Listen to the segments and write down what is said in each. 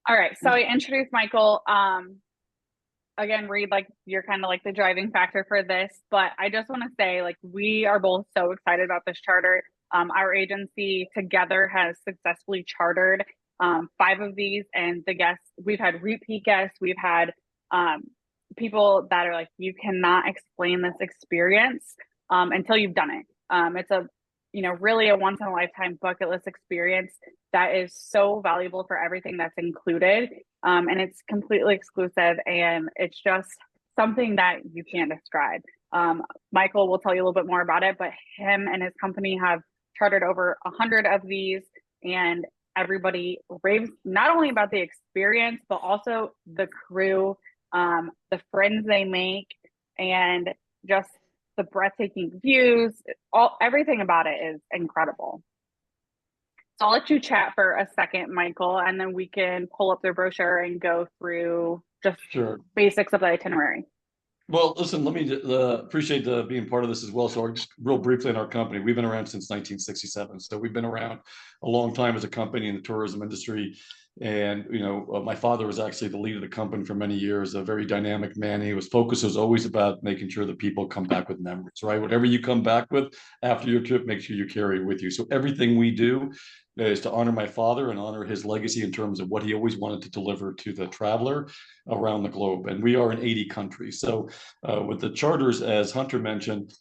All right. So I introduced Michael. Again, Reed, like you're kind of like the driving factor for this, but I just want to say, like, we are both so excited about this charter. Our agency together has successfully chartered five of these, and the guests we've had repeat guests, we've had um, people that are like, you cannot explain this experience until you've done it. It's a really a once in a lifetime bucket list experience that is so valuable for everything that's included. And it's completely exclusive, and it's just something that you can't describe. Michael will tell you a little bit more about it, but him and his company have chartered over 100 of these, and everybody raves not only about the experience, but also the crew, the friends they make, and just the breathtaking views. Everything about it is incredible. So I'll let you chat for a second, Michael, and then we can pull up their brochure and go through just Sure. basics of the itinerary. Well, listen, let me appreciate being part of this as well. So just real briefly in our company, we've been around since 1967. So we've been around a long time as a company in the tourism industry. And, my father was actually the lead of the company for many years, a very dynamic man. His focus was always about making sure that people come back with memories, right? Whatever you come back with after your trip, make sure you carry it with you. So everything we do is to honor my father and honor his legacy in terms of what he always wanted to deliver to the traveler around the globe. And we are in 80 countries. So with the charters, as Hunter mentioned,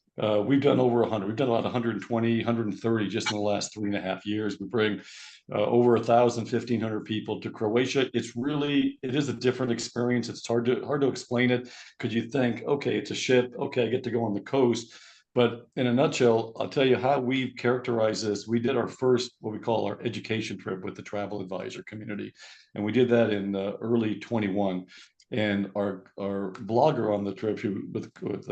we've done over 100. We've done about 120, 130 just in the last 3.5 years. We bring over 1,000, 1,500 people to Croatia. It is a different experience. It's hard to explain it because you think, okay, it's a ship. Okay, I get to go on the coast. But in a nutshell, I'll tell you how we characterize this. We did our first, what we call our education trip with the travel advisor community. And we did that in early 21. And our blogger on the trip, with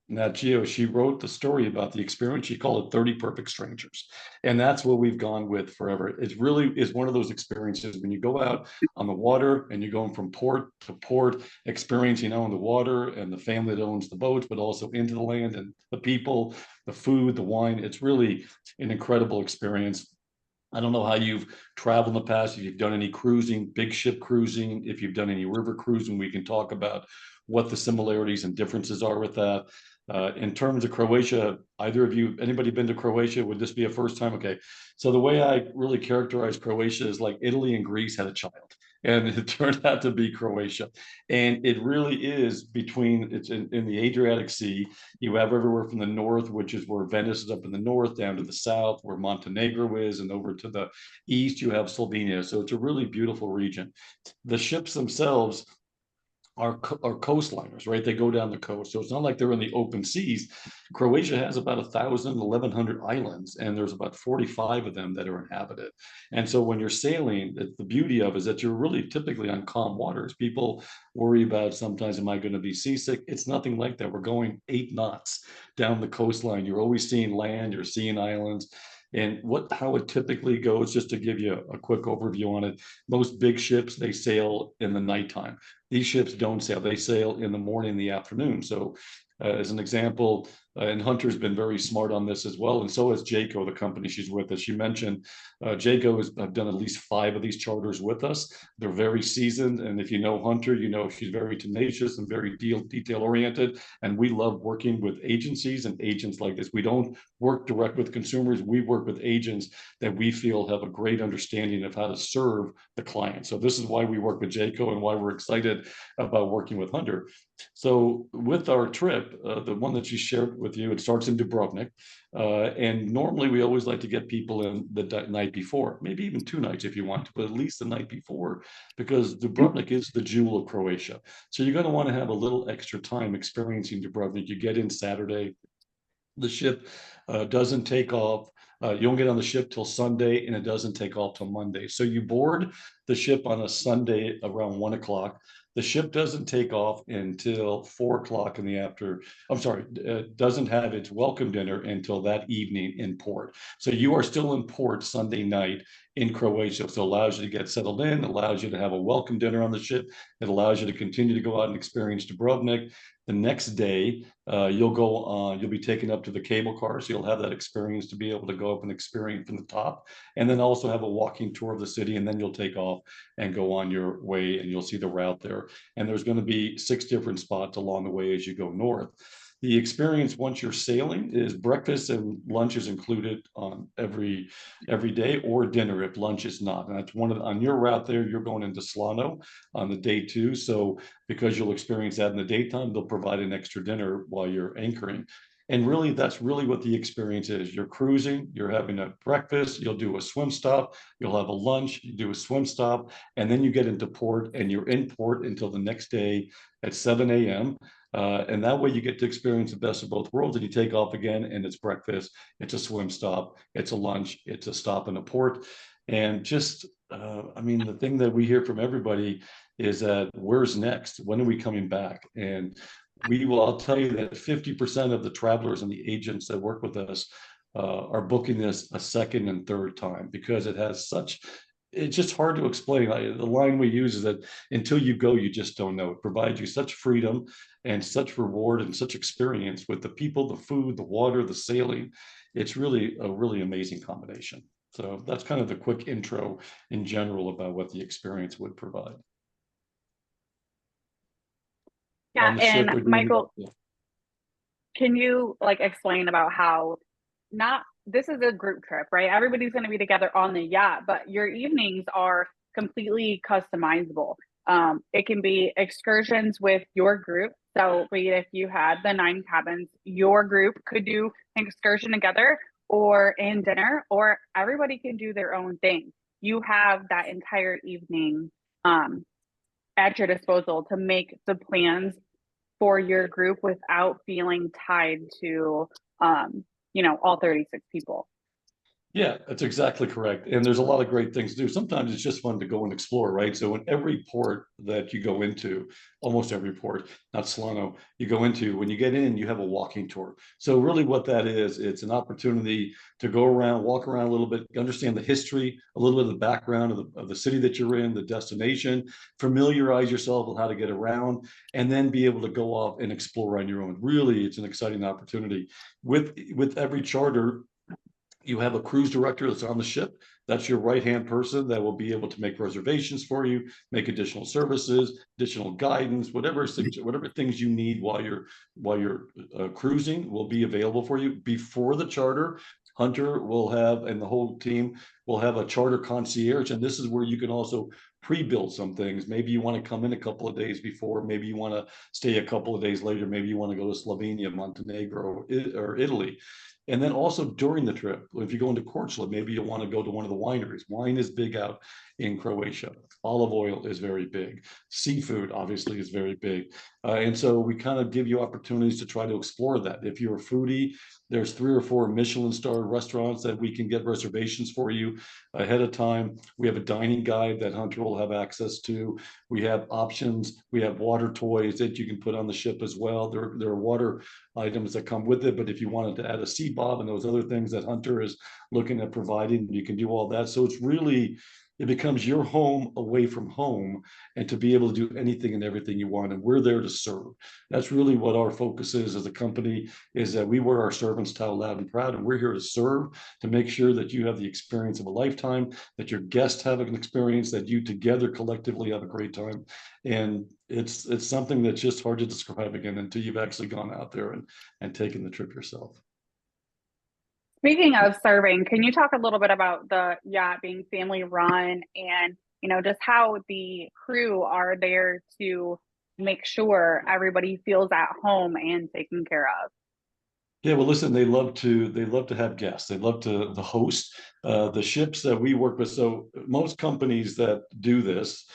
Nat Geo, she wrote the story about the experience. She called it 30 Perfect Strangers. And that's what we've gone with forever. It really is one of those experiences when you go out on the water and you're going from port to port, experiencing on the water and the family that owns the boats, but also into the land and the people, the food, the wine. It's really an incredible experience. I don't know how you've traveled in the past, if you've done any cruising, big ship cruising, if you've done any river cruising, we can talk about what the similarities and differences are with that. In terms of Croatia, anybody been to Croatia? Would this be a first time? Okay. So the way I really characterize Croatia is like Italy and Greece had a child, and it turned out to be Croatia. And it really is it's in the Adriatic Sea. You have everywhere from the north, which is where Venice is up in the north, down to the south, where Montenegro is, and over to the east, you have Slovenia. So it's a really beautiful region. The ships themselves are coastliners, right? They go down the coast. So it's not like they're in the open seas. Croatia has about 1,000, 1,100 islands, and there's about 45 of them that are inhabited. And so when you're sailing, the beauty of it is that you're really typically on calm waters. People worry about sometimes, am I going to be seasick? It's nothing like that. We're going 8 knots down the coastline. You're always seeing land, you're seeing islands. And how it typically goes, just to give you a quick overview on it, most big ships, they sail in the nighttime. These ships don't sail, they sail in the morning, the afternoon. So as an example, and Hunter's been very smart on this as well, and so has Jayco, the company she's with. As she mentioned, Jayco has done at least 5 of these charters with us. They're very seasoned, and if you know Hunter, you know she's very tenacious and very detail oriented. And we love working with agencies and agents like this. We don't work direct with consumers. We work with agents that we feel have a great understanding of how to serve the client. So this is why we work with Jayco and why we're excited about working with Hunter. So with our trip, the one that she shared with you, it starts in Dubrovnik. And normally we always like to get people in the night before, maybe even 2 nights if you want to, but at least the night before, because Dubrovnik is the jewel of Croatia. So you're going to want to have a little extra time experiencing Dubrovnik. You get in Saturday, the ship doesn't take off. You don't get on the ship till Sunday, and it doesn't take off till Monday. So you board the ship on a Sunday around 1 o'clock. The ship doesn't take off until 4 o'clock in the after. I'm sorry, doesn't have its welcome dinner until that evening in port. So you are still in port Sunday night in Croatia. So it allows you to get settled in, allows you to have a welcome dinner on the ship. It allows you to continue to go out and experience Dubrovnik. The next day, you'll be taken up to the cable car, so you'll have that experience to be able to go up and experience from the top, and then also have a walking tour of the city, and then you'll take off and go on your way, and you'll see the route there. And there's going to be 6 different spots along the way as you go north. The experience once you're sailing is breakfast and lunch is included on every day, or dinner if lunch is not. And that's on your route there, you're going into Solano on the day 2. So because you'll experience that in the daytime, they'll provide an extra dinner while you're anchoring. And really, that's really what the experience is. You're cruising, you're having a breakfast, you'll do a swim stop, you'll have a lunch, you do a swim stop, and then you get into port, and you're in port until the next day at 7 a.m. And that way you get to experience the best of both worlds, and you take off again, and it's breakfast, it's a swim stop, it's a lunch, it's a stop in a port. And just, I mean, the thing that we hear from everybody is that where's next? When are we coming back? And I'll tell you that 50% of the travelers and the agents that work with us are booking this a second and third time, because it's just hard to explain. The line we use is that until you go, you just don't know. It provides you such freedom and such reward and such experience with the people, the food, the water, the sailing. It's really a really amazing combination. So that's kind of the quick intro in general about what the experience would provide. Yeah, On the ship, and Michael, can you like explain about how not this is a group trip, right? Everybody's going to be together on the yacht, but your evenings are completely customizable. It can be excursions with your group. So if you had the 9 cabins, your group could do an excursion together or in dinner, or everybody can do their own thing. You have that entire evening at your disposal to make the plans for your group without feeling tied to all 36 people. Yeah, that's exactly correct. And there's a lot of great things to do. Sometimes it's just fun to go and explore, right? So in every port that you go into, almost every port, not Solano, you go into, when you get in, you have a walking tour. So really what that is, it's an opportunity to go around, walk around a little bit, understand the history, a little bit of the background of the city that you're in, the destination, familiarize yourself with how to get around, and then be able to go off and explore on your own. Really, it's an exciting opportunity. With every charter, you have a cruise director that's on the ship. That's your right-hand person that will be able to make reservations for you, make additional services, additional guidance, whatever things you need while you're cruising will be available for you. Before the charter, Hunter will have, and the whole team will have, a charter concierge, and this is where you can also pre-build some things. Maybe you want to come in a couple of days before, maybe you want to stay a couple of days later, maybe you want to go to Slovenia, Montenegro, or Italy. And then also during the trip, if you go into Corčula, maybe you'll want to go to one of the wineries. Wine is big out in Croatia. Olive oil is very big. Seafood, obviously, is very big. And so we kind of give you opportunities to try to explore that. If you're a foodie, there's 3 or 4 Michelin star restaurants that we can get reservations for you ahead of time. We have a dining guide that Hunter will have access to. We have options. We have water toys that you can put on the ship as well. There are water items that come with it, but if you wanted to add a sea bob and those other things that Hunter is looking at providing, you can do all that. So it becomes your home away from home, and to be able to do anything and everything you want. And we're there to serve. That's really what our focus is as a company, is that we wear our servants' towel loud and proud, and we're here to serve, to make sure that you have the experience of a lifetime, that your guests have an experience, that you together collectively have a great time. And it's something that's just hard to describe again until you've actually gone out there and taken the trip yourself. Speaking of serving, can you talk a little bit about the yacht being family run and, just how the crew are there to make sure everybody feels at home and taken care of? Yeah, well, listen, they love to have guests. They love to the host. The ships that we work with. So most companies that do this,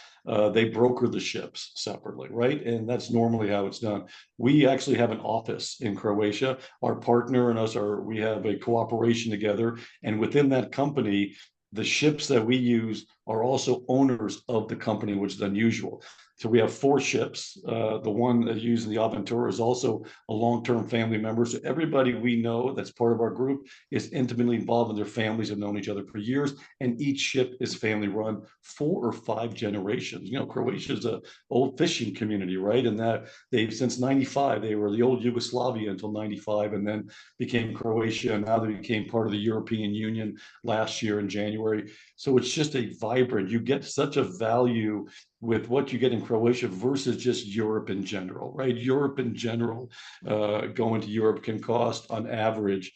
they broker the ships separately, right? And that's normally how it's done. We actually have an office in Croatia. Our partner and us we have a cooperation together, and within that company, the ships that we use are also owners of the company, which is unusual. So we have 4 ships. The one that you use in the Aventura is also a long-term family member. So everybody we know that's part of our group is intimately involved, and their families have known each other for years. And each ship is family run, 4 or 5 generations. Croatia is a old fishing community, right? And that they've since 95, they were the old Yugoslavia until 95, and then became Croatia. And now they became part of the European Union last year in January. So it's just a vibrant, you get such a value with what you get in Croatia versus just Europe in general, right? Europe in general, going to Europe can cost on average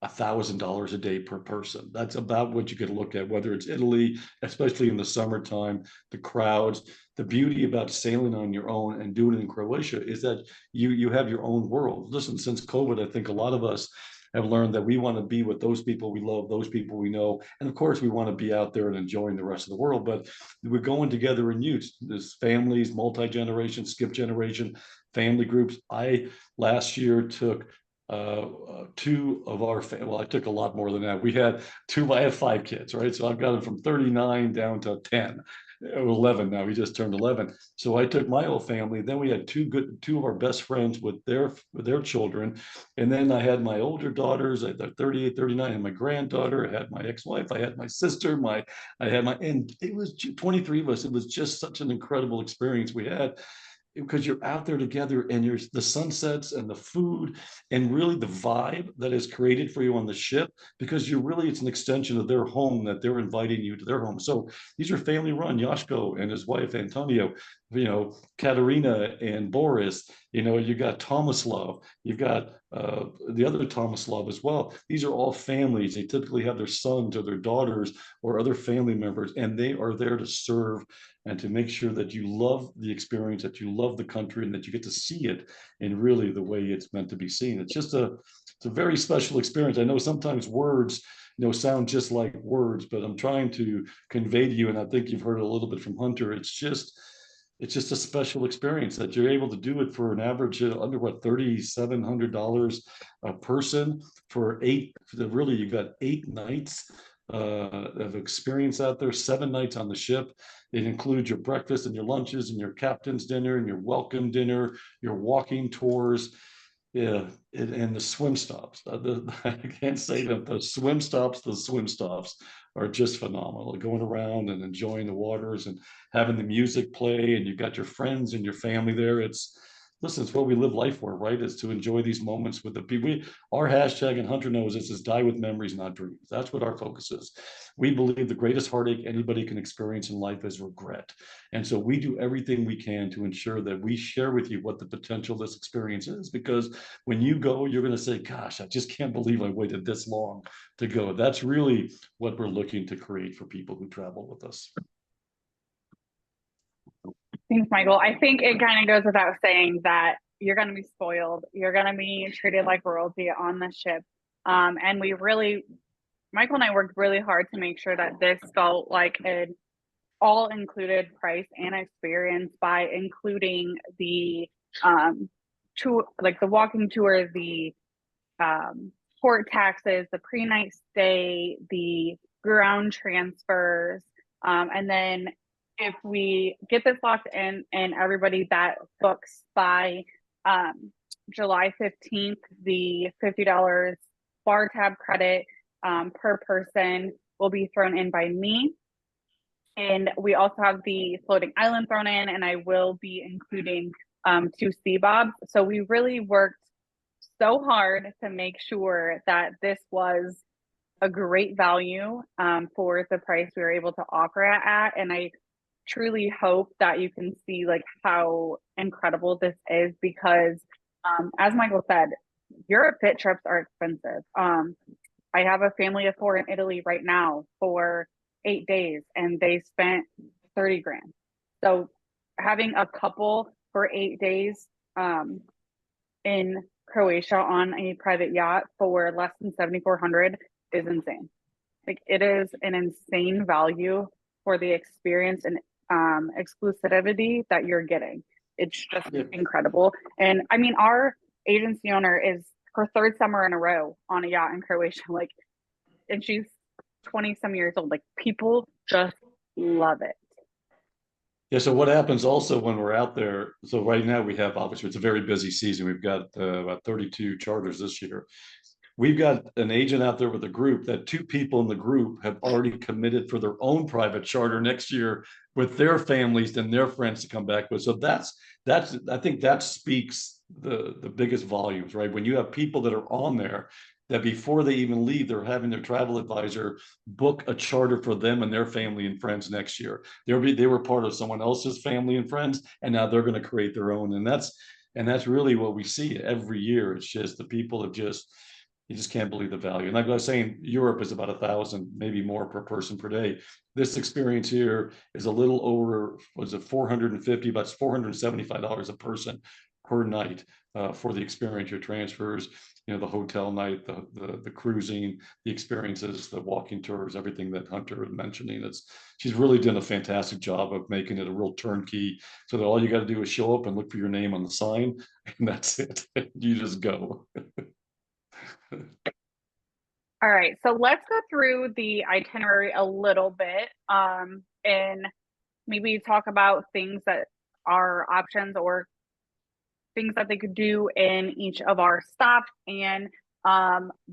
$1,000 a day per person. That's about what you could look at, whether it's Italy, especially in the summertime, the crowds. The beauty about sailing on your own and doing it in Croatia is that you have your own world. Listen, since COVID, I think a lot of us have learned that we want to be with those people we love, those people we know. And of course, we want to be out there and enjoying the rest of the world, but we're going together in use. There's families, multi-generation, skip generation, family groups. I last year took 2 of our well, I took a lot more than that. I have 5 kids, right? So I've got them from 39 down to 10. 11 now. He just turned 11. So I took my whole family. Then we had 2 of our best friends with their children. And then I had my older daughters, I had 38, 39, and my granddaughter, I had my ex-wife, I had my sister, and it was 23 of us. It was just such an incredible experience we had, because you're out there together, and there's the sunsets and the food and really the vibe that is created for you on the ship, because it's an extension of their home that they're inviting you to their home. So these are family run. Yashko and his wife Antonio, Katerina and Boris, you got Tomislav, you've got the other Tomislav as well. These are all families. They typically have their sons or their daughters or other family members, and they are there to serve and to make sure that you love the experience, that you love the country, and that you get to see it in really the way it's meant to be seen. It's a very special experience. I know sometimes words, sound just like words, but I'm trying to convey to you, and I think you've heard a little bit from Hunter. It's just a special experience that you're able to do it for an average under $3,700 a person for 8. Really, you've got 8 nights of experience out there, 7 nights on the ship. It includes your breakfast and your lunches and your captain's dinner and your welcome dinner, your walking tours, and the swim stops. I can't say that the swim stops are just phenomenal. Going around and enjoying the waters and having the music play, and you've got your friends and your family there. Listen, it's what we live life for, right? Is to enjoy these moments with the people. Our hashtag, and Hunter knows this, is die with memories, not dreams. That's what our focus is. We believe the greatest heartache anybody can experience in life is regret. And so we do everything we can to ensure that we share with you what the potential of this experience is, because when you go, you're going to say, gosh, I just can't believe I waited this long to go. That's really what we're looking to create for people who travel with us. Thanks, Michael. I think it kind of goes without saying that you're going to be spoiled. You're going to be treated like royalty on the ship. And Michael and I worked really hard to make sure that this felt like an all-included price and experience by including the tour, like the walking tour, the port taxes, the pre-night stay, the ground transfers, and then if we get this locked in and everybody that books by July 15th, the $50 bar tab credit per person will be thrown in by me. And we also have the floating island thrown in, and I will be including 2 sea bobs. So we really worked so hard to make sure that this was a great value for the price we were able to offer it at. And I truly hope that you can see like how incredible this is, because as Michael said, Europe fit trips are expensive. I have a family of 4 in Italy right now for 8 days, and they spent 30 grand. So having a couple for 8 days in Croatia on a private yacht for less than 7,400 is insane. Like, it is an insane value for the experience and exclusivity that you're getting. It's just incredible. And I mean, our agency owner is her 3rd summer in a row on a yacht in Croatia. Like, and she's 20 some years old. Like, people just love it. Yeah, so what happens also when we're out there? So right now we have, obviously it's a very busy season. We've got about 32 charters this year. We've got an agent out there with a group that two people in the group have already committed for their own private charter next year with their families and their friends to come back with. So that's I think that speaks the biggest volumes, right? When you have people that are on there that before they even leave, they're having their travel advisor book a charter for them and their family and friends next year. They were part of someone else's family and friends, and now they're going to create their own. And that's really what we see every year. It's just the people have just you just can't believe the value. And like I was saying, Europe is about 1,000, maybe more per person per day. This experience here is a little over, was it 450, about $475 a person per night for the experience, your transfers, the hotel night, the cruising, the experiences, the walking tours, everything that Hunter was mentioning. She's really done a fantastic job of making it a real turnkey, so that all you got to do is show up and look for your name on the sign, and that's it. You just go. All right, so let's go through the itinerary a little bit, and maybe talk about things that are options or things that they could do in each of our stops, and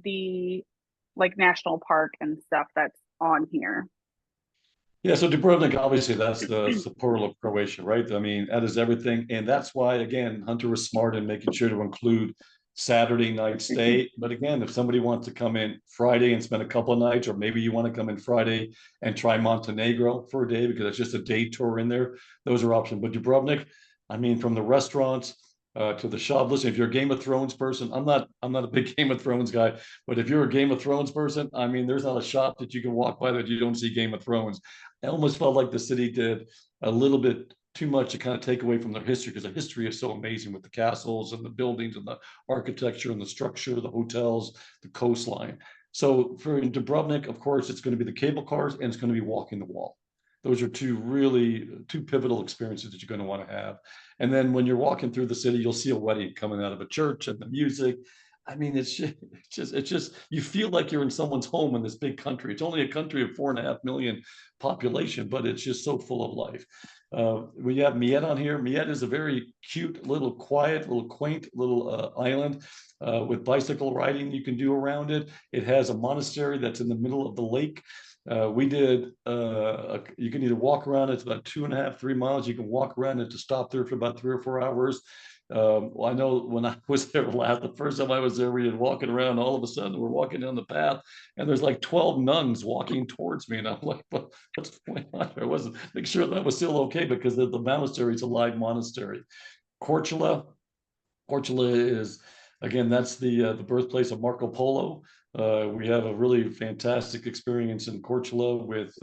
the like national park and stuff that's on here. Yeah, so Dubrovnik, obviously, that's the pearl of Croatia, right? I mean, that is everything. And that's why, again, Hunter was smart in making sure to include Saturday night stay. But again, if somebody wants to come in Friday and spend a couple of nights, or maybe you want to come in Friday and try Montenegro for a day because it's just a day tour in there, those are options. But Dubrovnik, I mean, from the restaurants to the shop. Listen, if you're a Game of Thrones person, I'm not a big Game of Thrones guy, but if you're a Game of Thrones person, I mean, there's not a shop that you can walk by that you don't see Game of Thrones. I almost felt like the city did a little bit too much to kind of take away from their history, because the history is so amazing with the castles and the buildings and the architecture and the structure, the hotels, the coastline. So for in Dubrovnik, of course, it's going to be the cable cars and it's going to be walking the wall. Those are two pivotal experiences that you're going to want to have. And then when you're walking through the city, you'll see a wedding coming out of a church and the music. I mean, it's just you feel like you're in someone's home in this big country. It's only a country of 4.5 million population, but it's just so full of life. We have Miet on here. Miet is a very cute, little quiet, little quaint little island with bicycle riding you can do around it. It has a monastery that's in the middle of the lake. We did, you can either walk around, it's about 2.5, 3 miles. You can walk around it to stop there for about 3 or 4 hours. Well, I know when I was there last, the first time I was there, we were walking around. All of a sudden, we're walking down the path, and there's like 12 nuns walking towards me, and I'm like, "What's going on?" I wasn't make sure that was still okay because the monastery is a live monastery. Korčula, Korčula is, again, that's the birthplace of Marco Polo. We have a really fantastic experience in Korčula with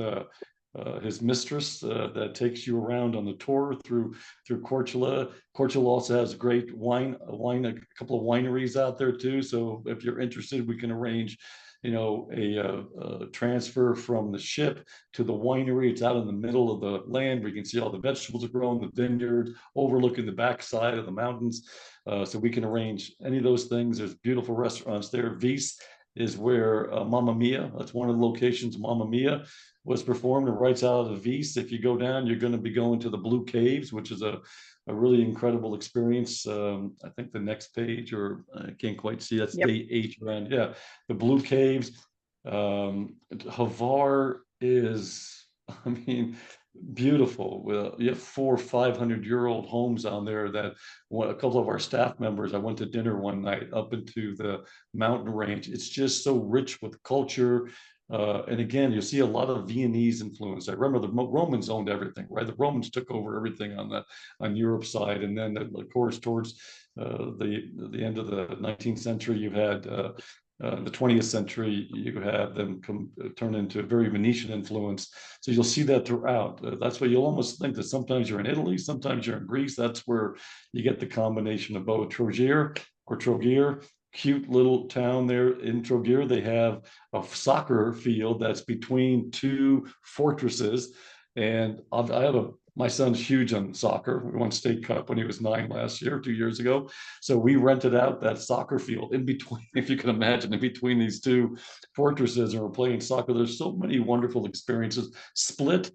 his mistress that takes you around on the tour through Korčula. Korčula also has great a couple of wineries out there too. So if you're interested, we can arrange, a transfer from the ship to the winery. It's out in the middle of the land where you can see all the vegetables are grown, the vineyards, overlooking the backside of the mountains. So we can arrange any of those things. There's beautiful restaurants there. Vis is where Mamma Mia, that's one of the locations Mamma Mia was performed, and right out of the Vis. If you go down, you're going to be going to the Blue Caves, which is a really incredible experience. I think the next page, or I can't quite see, that's Yep. day 8 around. Yeah, the Blue Caves. Hvar is, I mean, beautiful. Well, you have 400-500-year-old homes on there that a couple of our staff members, I went to dinner one night up into the mountain range. It's just so rich with culture. And again, you see a lot of Viennese influence. I remember the Romans owned everything, right? The Romans took over everything on Europe's side, and then of course towards the end of the 19th century, you had the 20th century, you have them turn into a very Venetian influence. So you'll see that throughout. That's why you'll almost think that sometimes you're in Italy, sometimes you're in Greece. That's where you get the combination of both. Trogir, cute little town there in Trogir. They have a soccer field that's between two fortresses. And I have my son's huge on soccer. We won state cup when he was 9 last year, 2 years ago. So we rented out that soccer field in between, if you can imagine, in between these two fortresses, and we're playing soccer. There's so many wonderful experiences. Split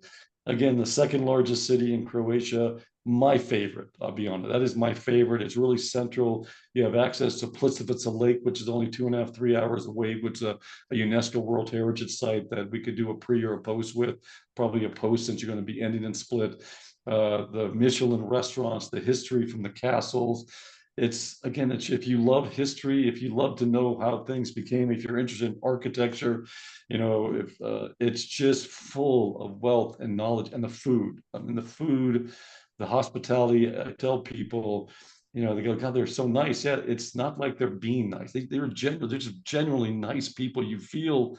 Again, the second largest city in Croatia, my favorite, I'll be honest. That is my favorite. It's really central. You have access to Plitvice Lake, which is only 2.5, 3 hours away, which is a UNESCO World Heritage Site that we could do a pre or a post with, probably a post since you're going to be ending in Split. The Michelin restaurants, the history from the castles. It's again, if you love history, if you love to know how things became, if you're interested in architecture, if it's just full of wealth and knowledge, and the food. I mean, the food, the hospitality. I tell people, they go, God, they're so nice. Yeah, it's not like they're being nice. They're just genuinely nice people. You feel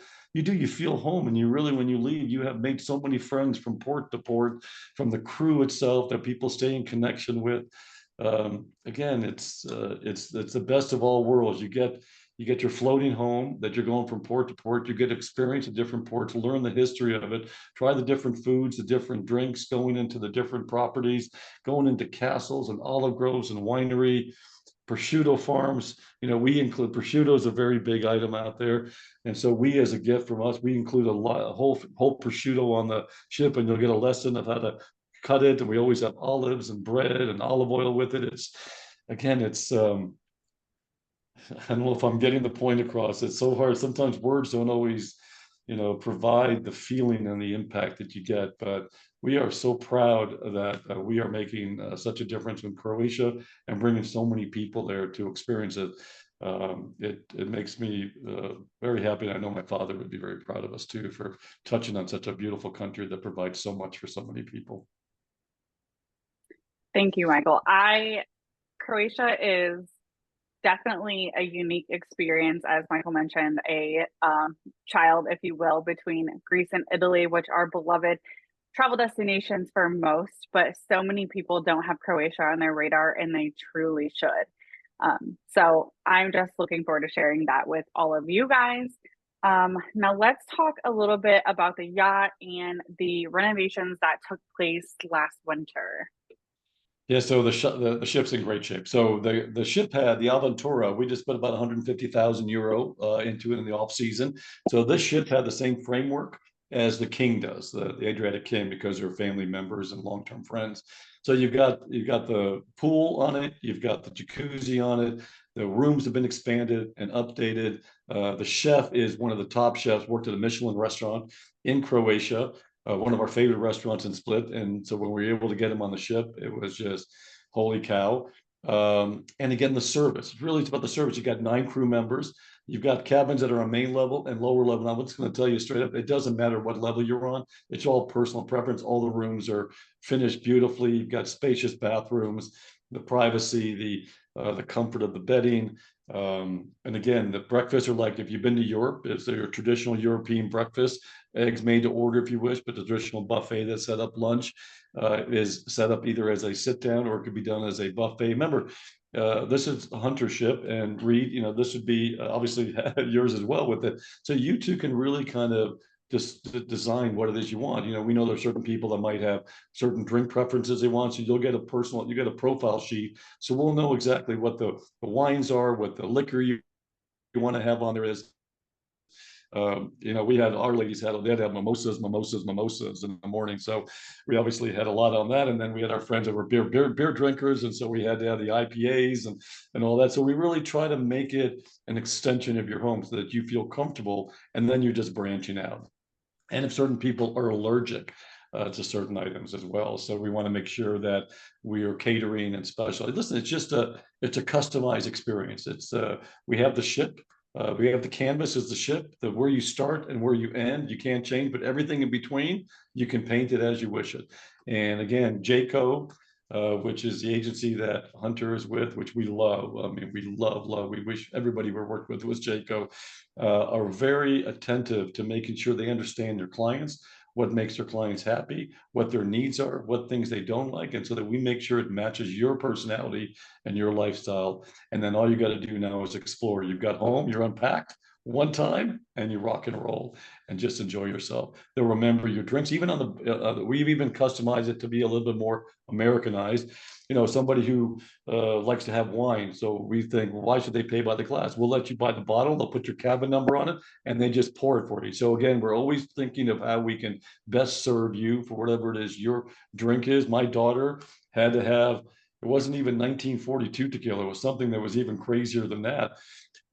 home, and you really, when you leave, you have made so many friends from port to port, from the crew itself that people stay in connection with. Again, it's the best of all worlds. You get your floating home that you're going from port to port. You get experience at different ports, learn the history of it, try the different foods, the different drinks, going into the different properties, going into castles and olive groves and winery, prosciutto farms. We include prosciutto is a very big item out there, and so we, as a gift from us, we include a whole prosciutto on the ship, and you'll get a lesson of how to cut it. And we always have olives and bread and olive oil with it. It's I don't know if I'm getting the point across. It's so hard. Sometimes words don't always, provide the feeling and the impact that you get. But we are so proud that we are making such a difference in Croatia and bringing so many people there to experience it. It makes me very happy. And I know my father would be very proud of us too for touching on such a beautiful country that provides so much for so many people. Thank you, Michael. Croatia is definitely a unique experience, as Michael mentioned, a child, if you will, between Greece and Italy, which are beloved travel destinations for most, but so many people don't have Croatia on their radar, and they truly should. So I'm just looking forward to sharing that with all of you guys. Now let's talk a little bit about the yacht and the renovations that took place last winter. Yeah, so the ship's in great shape. So the ship had the Aventura. We just put about 150,000 euro into it in the off season. So this ship had the same framework as the King does, the Adriatic King, because they're family members and long term friends. So you've got the pool on it, you've got the jacuzzi on it. The rooms have been expanded and updated. The chef is one of the top chefs, worked at a Michelin restaurant in Croatia, one of our favorite restaurants in Split. And so when we were able to get him on the ship, it was just holy cow. And again, the service. It's about the service. You got 9 crew members. You've got cabins that are on main level and lower level. Now, I'm just going to tell you straight up, it doesn't matter what level you're on. It's all personal preference. All the rooms are finished beautifully. You've got spacious bathrooms, the privacy, the comfort of the bedding. And again, the breakfasts are like, if you've been to Europe, it's your traditional European breakfast, eggs made to order if you wish, but the traditional buffet that's set up lunch is set up either as a sit down or it could be done as a buffet. Remember, this is a hunter ship, and Reed, this would be obviously yours as well with it. So you two can really kind of just design what it is you want. We know there's certain people that might have certain drink preferences they want. So you get a profile sheet. So we'll know exactly what the wines are, what the liquor you want to have on there is. We had our ladies they'd have mimosas in the morning. So we obviously had a lot on that, and then we had our friends that were beer drinkers, and so we had to have the IPAs and all that. So we really try to make it an extension of your home so that you feel comfortable, and then you're just branching out. And if certain people are allergic to certain items as well, so we want to make sure that we are catering and special. Listen, it's a customized experience. We have the ship. We have the canvas as the ship, where you start and where you end. You can't change, but everything in between, you can paint it as you wish it. And again, Jayco, which is the agency that Hunter is with, which we love. I mean, we love. We wish everybody we worked with was Jayco. Are very attentive to making sure they understand their clients, what makes their clients happy, what their needs are, what things they don't like, and so that we make sure it matches your personality and your lifestyle. And then all you got to do now is explore. You've got home, you're unpacked. one time and you rock and roll and just enjoy yourself. They'll remember your drinks, even on the, we've even customized it to be a little bit more Americanized. You know, somebody who likes to have wine. So we think, well, why should they pay by the glass? We'll let you buy the bottle. They'll put your cabin number on it and they just pour it for you. So again, we're always thinking of how we can best serve you for whatever it is your drink is. My daughter had to have, it wasn't even 1942 tequila. It was something that was even crazier than that.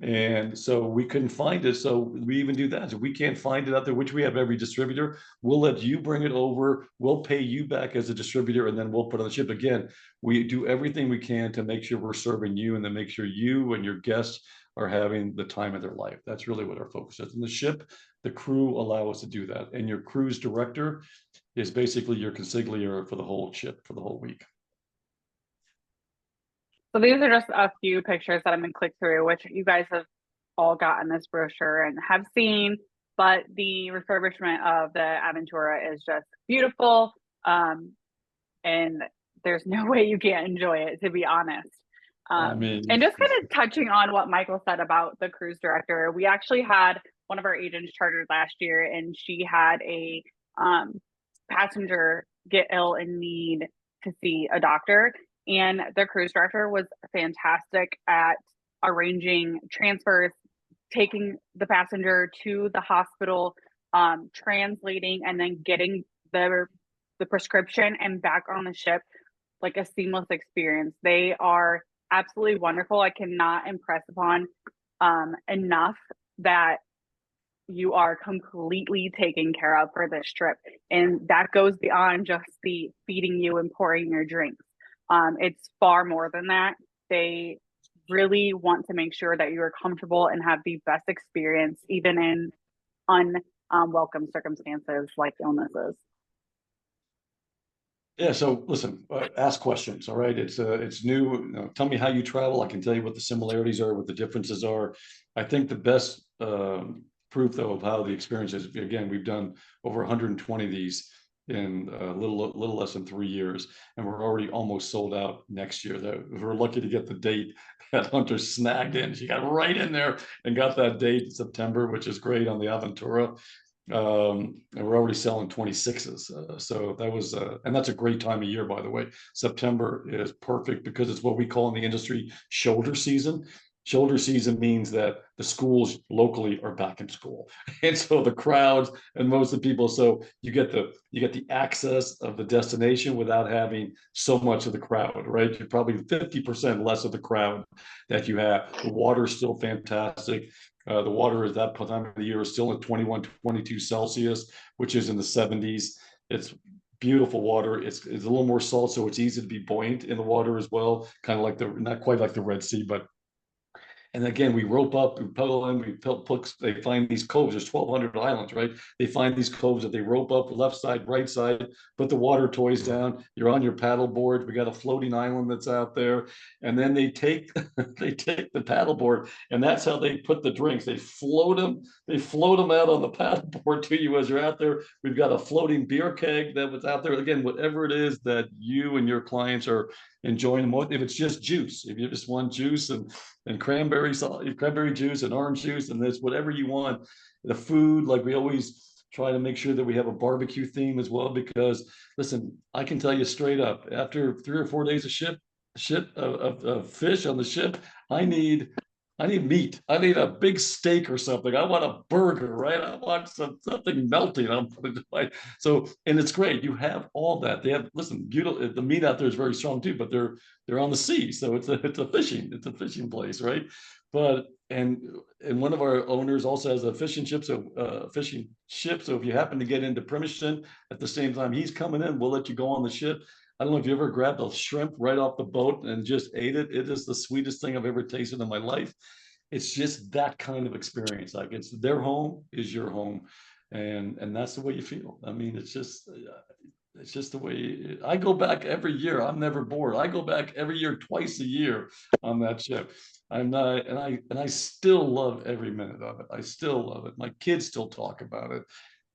And so we couldn't find it. So we even do that. So we can't find it out there, which we have every distributor. We'll let you bring it over. We'll pay you back as a distributor, and then we'll put on the ship. Again, we do everything we can to make sure we're serving you and then make sure you and your guests are having the time of their life. That's really what our focus is. And the ship, the crew allow us to do that. And your cruise director is basically your consigliere for the whole ship for the whole week. So these are just a few pictures that I'm going to click through, which you guys have all gotten this brochure and have seen, but the refurbishment of the Aventura is just beautiful. And there's no way you can't enjoy it, to be honest. I mean, and just kind of touching on what Michael said about the cruise director, we actually had one of our agents chartered last year, and she had a passenger get ill and need to see a doctor. And the cruise director was fantastic at arranging transfers, taking the passenger to the hospital, translating, and then getting the prescription and back on the ship, like a seamless experience. They are absolutely wonderful. I cannot impress upon enough that you are completely taken care of for this trip. And that goes beyond just the feeding you and pouring your drinks. It's far more than that. They really want to make sure that you are comfortable and have the best experience, even in unwelcome circumstances like illnesses. Yeah, so listen, ask questions. All right, it's new. You know, tell me how you travel. I can tell you what the similarities are, what the differences are. I think the best proof, though, of how the experience is. Again, we've done over 120 of these in a little less than 3 years, and we're already almost sold out next year. That we're lucky to get the date that Hunter snagged in. She got right in there and got that date in September, which is great on the Aventura. And we're already selling 26s. So that was, and that's a great time of year, by the way. September is perfect because it's what we call in the industry shoulder season. Shoulder season means that the schools locally are back in school, and so the crowds and most of the people. So you get the access of the destination without having so much of the crowd, right? You're probably 50% less of the crowd that you have. The water's still fantastic. The water at that time of the year is still at 21, 22 Celsius, which is in the 70s. It's beautiful water. It's a little more salt, so it's easy to be buoyant in the water as well. Kind of like not quite like the Red Sea, but. And again, we rope up, we pedal in, they find these coves. There's 1,200 islands, right? They find these coves that they rope up left side, right side, put the water toys down. You're on your paddle board. We got a floating island that's out there. And then they take the paddle board, and that's how they put the drinks. They float them out on the paddle board to you as you're out there. We've got a floating beer keg that was out there. Again, whatever it is that you and your clients are enjoying. If it's just juice, if you just want juice and cranberry juice and orange juice and this, whatever you want. The food, like we always try to make sure that we have a barbecue theme as well, because listen, I can tell you straight up, after 3 or 4 days of fish on the ship, I need meat. I need a big steak or something. I want a burger, right? I want something melting. So, and it's great. You have all that. They have, listen, beautiful. The meat out there is very strong too, but they're on the sea, so it's a fishing place, right? But and one of our owners also has a fishing ship. So if you happen to get into Primiston at the same time he's coming in, we'll let you go on the ship. I don't know if you ever grabbed a shrimp right off the boat and just ate it. It is the sweetest thing I've ever tasted in my life. It's just that kind of experience. Like, it's their home is your home, and that's the way you feel. I mean, it's just the way I go back every year. I'm never bored. I go back every year, twice a year on that ship. I'm not, and I still love every minute of it. I still love it. My kids still talk about it.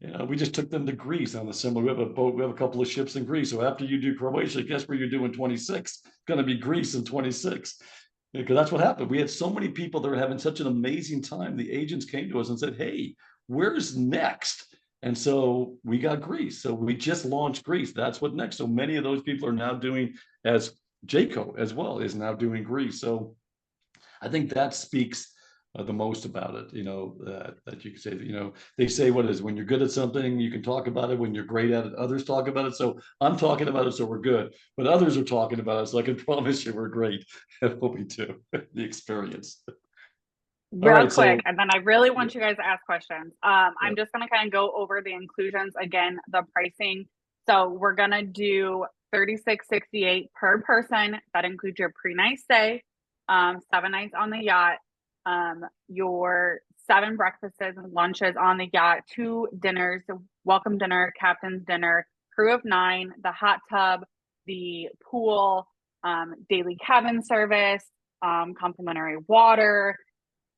You know, we just took them to Greece on the similar. We have a boat. We have a couple of ships in Greece. So after you do Croatia, guess where you're doing 26? It's going to be Greece in 26. Because that's what happened. We had so many people that were having such an amazing time. The agents came to us and said, "Hey, where's next?" And so we got Greece. So we just launched Greece. That's what next. So many of those people are now doing, as Jayco as well is now doing Greece. So I think that speaks the most about it. That you can say that, they say what is when you're good at something, you can talk about it. When you're great at it, others talk about it. So I'm talking about it, so we're good. But others are talking about it, so I can promise you we're great at what we do, the experience. All Real right, quick, so and then I really yeah, want you guys to ask questions. yeah, I'm just gonna kind of go over the inclusions again, the pricing. So we're gonna do 36.68 per person. That includes your pre-night stay, 7 nights on the yacht, your 7 breakfasts and lunches on the yacht, 2 dinners, welcome dinner, captain's dinner, crew of 9, the hot tub, the pool, daily cabin service, complimentary water,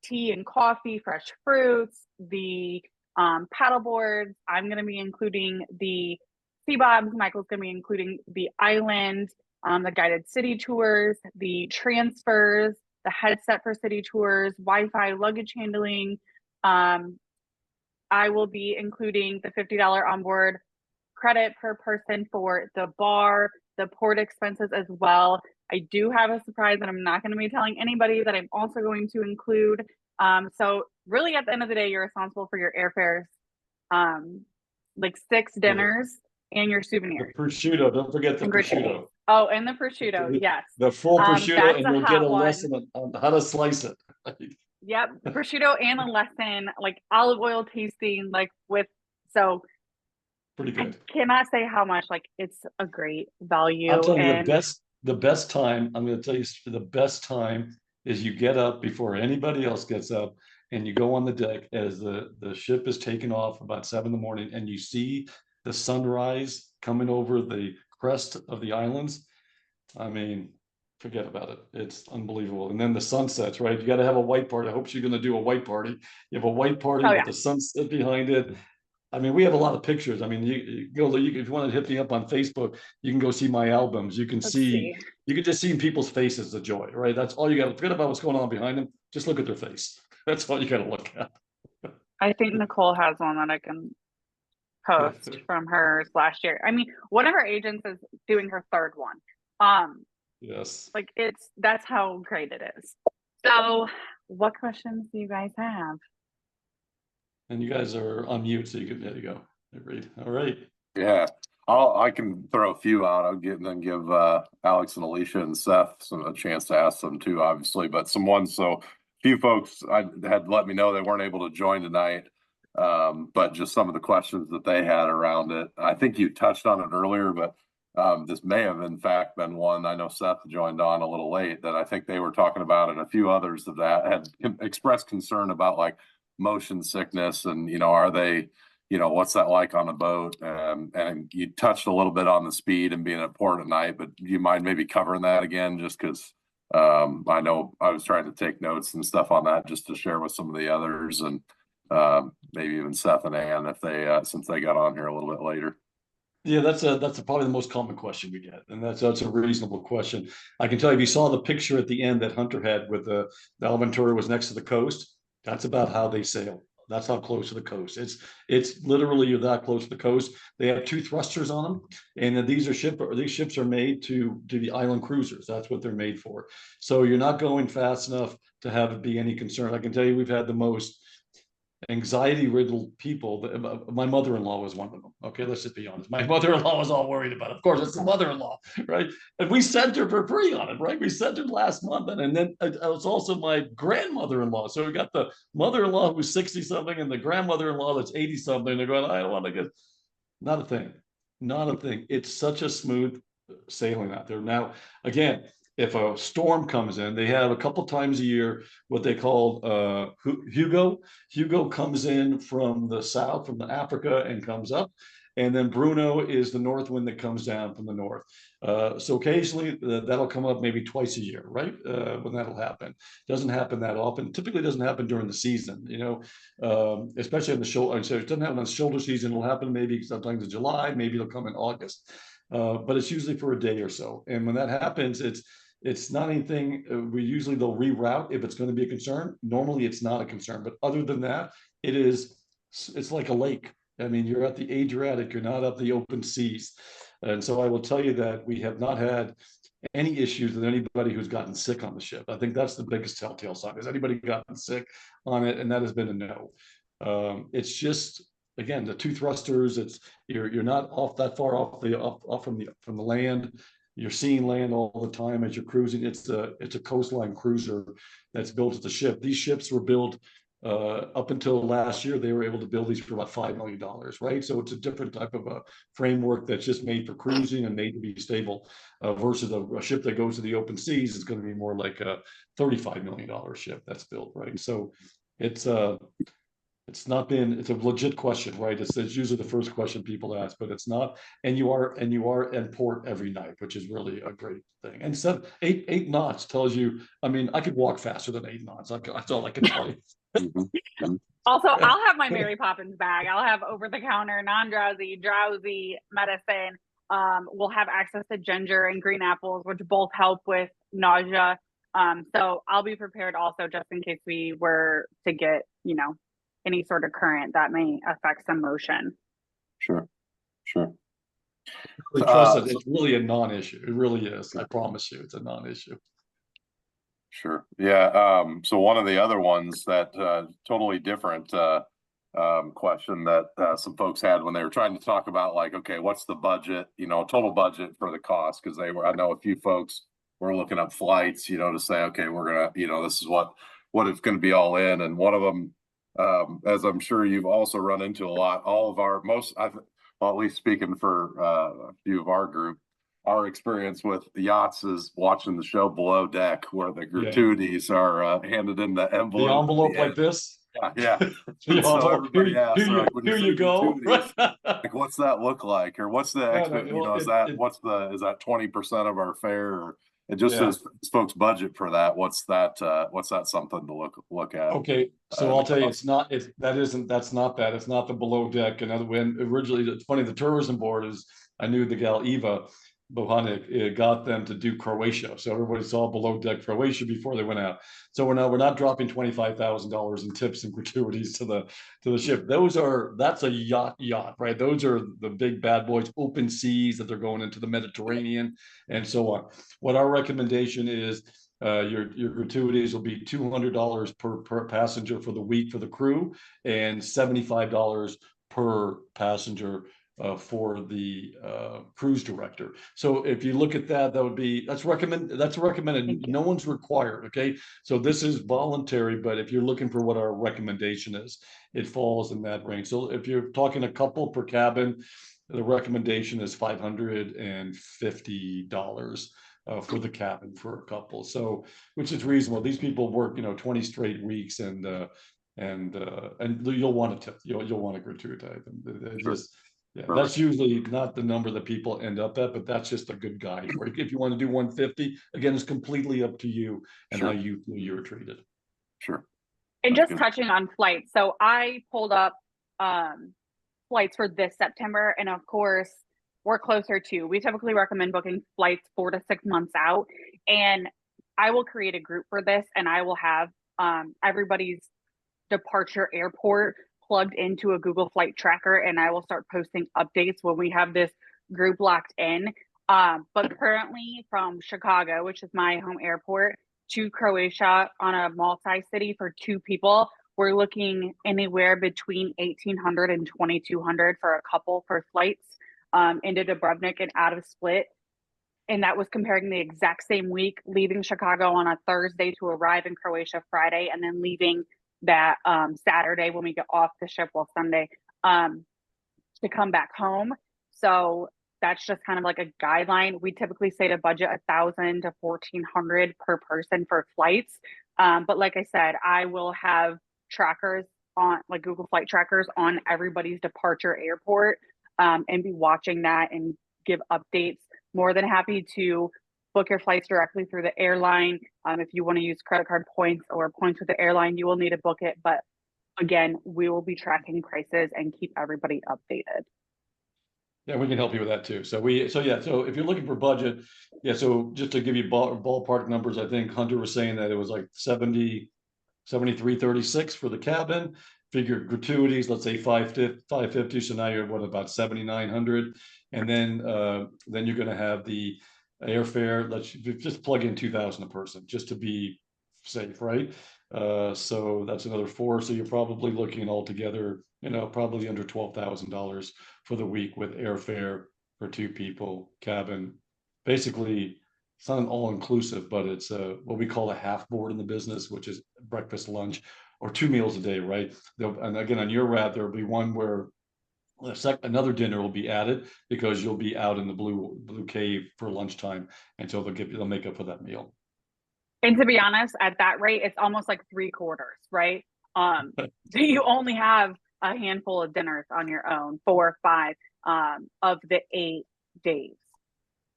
tea and coffee, fresh fruits, the paddle boards. I'm going to be including the sea bobs. Michael's going to be including the island, the guided city tours, the transfers, the headset for city tours, Wi-Fi, luggage handling. I will be including the $50 onboard credit per person for the bar, the port expenses as well. I do have a surprise that I'm not going to be telling anybody that I'm also going to include. So really at the end of the day, you're responsible for your airfares, like 6 dinners and your the souvenirs prosciutto. Don't forget the and gratuities. prosciutto. Oh, and the prosciutto, yes. The full prosciutto, That's and a you'll get a hot one. lesson on how to slice it. Yep, prosciutto and a lesson, like olive oil tasting, like with so Pretty I good. cannot say how much like it's a great I'm value telling you, and the best time, I'm going to tell you the best time is you get up before anybody else gets up and you go on the deck as the ship is taking off about 7 in the morning and you see the sunrise coming over the crest of the islands. I mean, forget about it. It's unbelievable. And then the sunsets, right? You got to have a white party. I hope you're going to do a white party. You have a white party oh with yeah, the sunset behind it. I mean, we have a lot of pictures. I mean, if you want to hit me up on Facebook, you can go see my albums. let's see. You can just see in people's faces the joy, right? That's all you got to forget about what's going on behind them. Just look at their face. That's all you got to look at. I think Nicole has one that I can post from hers last year. I mean, one of our agents is doing her third one. Um, Yes. like that's how great it is. So, what questions do you guys have? And you guys are on mute, so there you go. Read. All right. Yeah, I can throw a few out. I'll get and then give Alex and Alicia and Seth a chance to ask them too, obviously. But some ones. So a few folks I had let me know they weren't able to join tonight, but just some of the questions that they had around it. I think you touched on it earlier, but this may have in fact been one. I know Seth joined on a little late that I think they were talking about, and a few others of that had expressed concern about like motion sickness and are they what's that like on a boat? And you touched a little bit on the speed and being at port at night, but do you mind maybe covering that again? Just because I know I was trying to take notes and stuff on that just to share with some of the others and maybe even Seth and Ann if they since they got on here a little bit later. Yeah, that's probably the most common question we get, and that's a reasonable question. I can tell you, if you saw the picture at the end that Hunter had with the Alventura was next to the coast, that's about how they sail. That's how close to the coast. It's literally you're that close to the coast. They have 2 thrusters on them, and these ships are made to do the island cruisers. That's what they're made for. So you're not going fast enough to have it be any concern. I can tell you, we've had the most anxiety riddled people. My mother-in-law was one of them. Okay, let's just be honest. My mother-in-law was all worried about it. Of course, it's the mother-in-law, right? And we sent her for free on it, right? We sent her last month, and then it was also my grandmother-in-law. So we got the mother-in-law who's 60 something and the grandmother-in-law that's 80 something. They're going, I don't want to get. Not a thing. Not a thing. It's such a smooth sailing out there. Now, again, if a storm comes in, they have a couple times a year what they call Hugo. Hugo comes in from the south, from the Africa, and comes up. And then Bruno is the north wind that comes down from the north. So occasionally that'll come up maybe twice a year, right? When that'll happen. Doesn't happen that often. Typically doesn't happen during the season, especially in the shoulder. So it doesn't happen on shoulder season. It'll happen maybe sometimes in July, maybe it'll come in August. But it's usually for a day or so. And when that happens, It's not anything, we usually they'll reroute if it's going to be a concern. Normally it's not a concern, but other than that, it's like a lake. I mean, you're at the Adriatic, you're not up the open seas. And so I will tell you that we have not had any issues with anybody who's gotten sick on the ship. I think that's the biggest telltale sign. Has anybody gotten sick on it? And that has been a no. It's just, again, the two thrusters. It's you're not off that far off from the land. You're seeing land all the time as you're cruising. It's a coastline cruiser that's built at the ship. These ships were built up until last year. They were able to build these for about $5 million, right? So it's a different type of a framework that's just made for cruising and made to be stable, versus a ship that goes to the open seas is going to be more like a $35 million ship that's built, right? So it's not been, it's a legit question, right? It's usually the first question people ask, but it's not. And you are in port every night, which is really a great thing. And so eight knots tells you, I mean, I could walk faster than 8 knots. That's all I can tell you. Also, I'll have my Mary Poppins bag. I'll have over-the-counter, non-drowsy, drowsy medicine. We'll have access to ginger and green apples, which both help with nausea. So I'll be prepared also just in case we were to get, any sort of current that may affect some motion. Sure. Really trust it. It's really a non-issue. It really is. I promise you, it's a non-issue. Sure. Yeah. So one of the other ones that totally different question that some folks had when they were trying to talk about, like, okay, what's the budget, total budget for the cost? Because I know a few folks were looking up flights, to say, okay, we're gonna, this is what it's going to be all in. And one of them, as I'm sure you've also run into a lot, all of our at least speaking for a few of our group, our experience with the yachts is watching the show Below Deck, where the gratuities are handed in the envelope. The envelope like this. Yeah. So everybody asks, here you go. Like, what's that look like, or what's the is that 20% of our fare, or it just says folks budget for that? What's that something to look at? Okay, so I'll tell you, that's not that. It's not the Below Deck. And when originally, it's funny, the tourism board I knew the gal Eva Bohanic got them to do Croatia, so everybody saw Below Deck Croatia before they went out. So we're not dropping $25,000 in tips and gratuities to the ship. That's a yacht, right? Those are the big bad boys, open seas that they're going into the Mediterranean and so on. What our recommendation is, your gratuities will be $200 per passenger for the week for the crew, and $75 per passenger for the cruise director. So if you look at that's recommended. No one's required. Okay, so this is voluntary, but if you're looking for what our recommendation is, it falls in that range. So if you're talking a couple per cabin, the recommendation is $550 for the cabin for a couple. So, which is reasonable. These people work 20 straight weeks, and you'll want a tip. You'll want a gratuity. Sure. Yeah, that's usually not the number that people end up at, but that's just a good guide. Or if you want to do 150, again, it's completely up to you and how you feel you're treated. Sure. And just touching on flights, so I pulled up flights for this September, and of course, we're closer to. We typically recommend booking flights 4 to 6 months out, and I will create a group for this, and I will have everybody's departure airport plugged into a Google flight tracker, and I will start posting updates when we have this group locked in. But currently from Chicago, which is my home airport, to Croatia on a multi-city for 2 people, we're looking anywhere between $1,800 and $2,200 for a couple for flights into Dubrovnik and out of Split. And that was comparing the exact same week, leaving Chicago on a Thursday to arrive in Croatia Friday, and then leaving that Saturday when we get off the ship, Sunday, to come back home. So that's just kind of like a guideline. We typically say to budget $1,000 to $1,400 per person for flights. But like I said, I will have trackers on, like Google flight trackers on everybody's departure airport, and be watching that and give updates. More than happy to book your flights directly through the airline. If you want to use credit card points or points with the airline, you will need to book it. But again, we will be tracking prices and keep everybody updated. Yeah, we can help you with that too. So if you're looking for budget, yeah, so just to give you ballpark numbers, I think Hunter was saying that it was like 73.36 for the cabin. Figure gratuities, let's say 550. So now you're what, about 7,900, and then you're going to have the airfare. Let's just plug in 2,000 a person just to be safe, right? So that's another four. So you're probably looking altogether, probably under $12,000 for the week with airfare for two people, cabin. Basically, it's not an all-inclusive, but it's what we call a half board in the business, which is breakfast, lunch, or 2 meals a day, right? And again, on your route, there'll be one where another dinner will be added because you'll be out in the blue cave for lunchtime until they'll make up for that meal. And to be honest, at that rate, it's almost like 3/4, right? So you only have a handful of dinners on your own, 4 or 5 of the 8 days.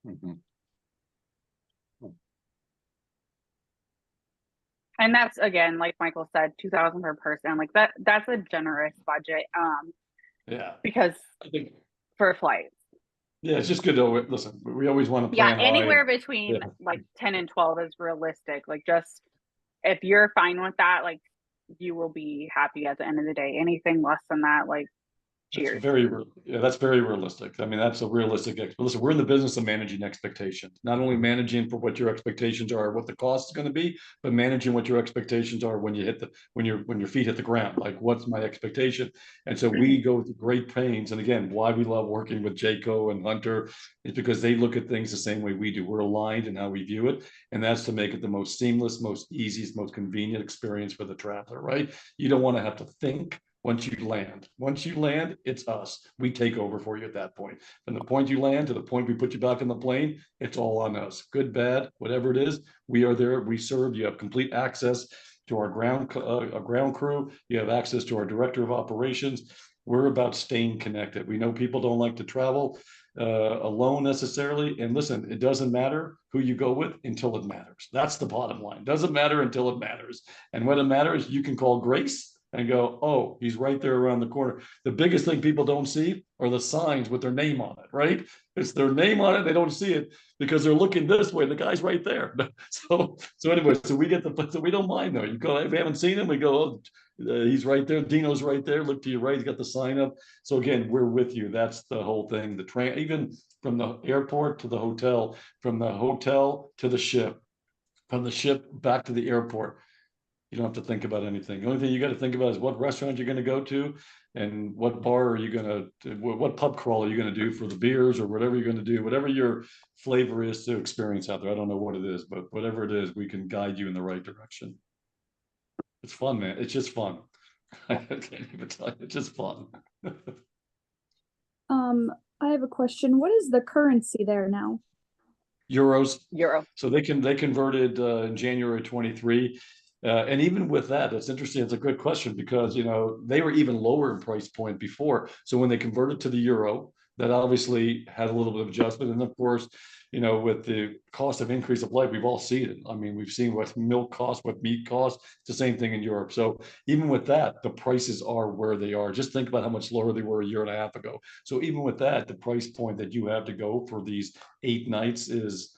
Mm-hmm. And that's, again, like Michael said, 2,000 per person. Like that's a generous budget. Yeah, because I think. for flights. Yeah, it's just good to listen. We always want to Yeah, plan high. anywhere between like 10 and 12 is realistic. Like, just if you're fine with that, like, you will be happy at the end of the day. Anything less than that, like, cheers. That's very realistic. I mean, that's a realistic. Listen, we're in the business of managing expectations, not only managing for what your expectations are, what the cost is going to be, but managing what your expectations are when your feet hit the ground. Like, what's my expectation? And so we go through great pains. And again, why we love working with Jayco and Hunter is because they look at things the same way we do. We're aligned in how we view it, and that's to make it the most seamless, most easiest, most convenient experience for the traveler. Right? You don't want to have to think. Once you land, it's us. We take over for you at that point. From the point you land to the point we put you back on the plane, it's all on us. Good, bad, whatever it is, we are there. We serve. You have complete access to our ground crew. You have access to our director of operations. We're about staying connected. We know people don't like to travel alone necessarily. And listen, it doesn't matter who you go with until it matters. That's the bottom line. It doesn't matter until it matters. And when it matters, you can call Grace and go, oh, he's right there around the corner. The biggest thing people don't see are the signs with their name on it, right? It's their name on it. They don't see it because they're looking this way. The guy's right there. So anyway, so we don't mind though. You go, if we haven't seen him, we go, oh, he's right there. Dino's right there. Look to your right. He's got the sign up. So again, we're with you. That's the whole thing. The train, even from the airport to the hotel, from the hotel to the ship, from the ship back to the airport. You don't have to think about anything. The only thing you got to think about is what restaurant you're going to go to and what bar are you going to, what pub crawl are you going to do for the beers or whatever you're going to do, whatever your flavor is to experience out there. I don't know what it is, but whatever it is, we can guide you in the right direction. It's fun, man. It's just fun. I can't even tell you. It's just fun. I have a question. What is the currency there now? Euros. Euro. So they converted in January 23. And even with that, it's interesting. It's a good question because, they were even lower in price point before. So when they converted to the euro, that obviously had a little bit of adjustment. And of course, with the cost of increase of life, we've all seen it. I mean, we've seen what milk costs, what meat costs. It's the same thing in Europe. So even with that, the prices are where they are. Just think about how much lower they were a year and a half ago. So even with that, the price point that you have to go for these 8 nights is,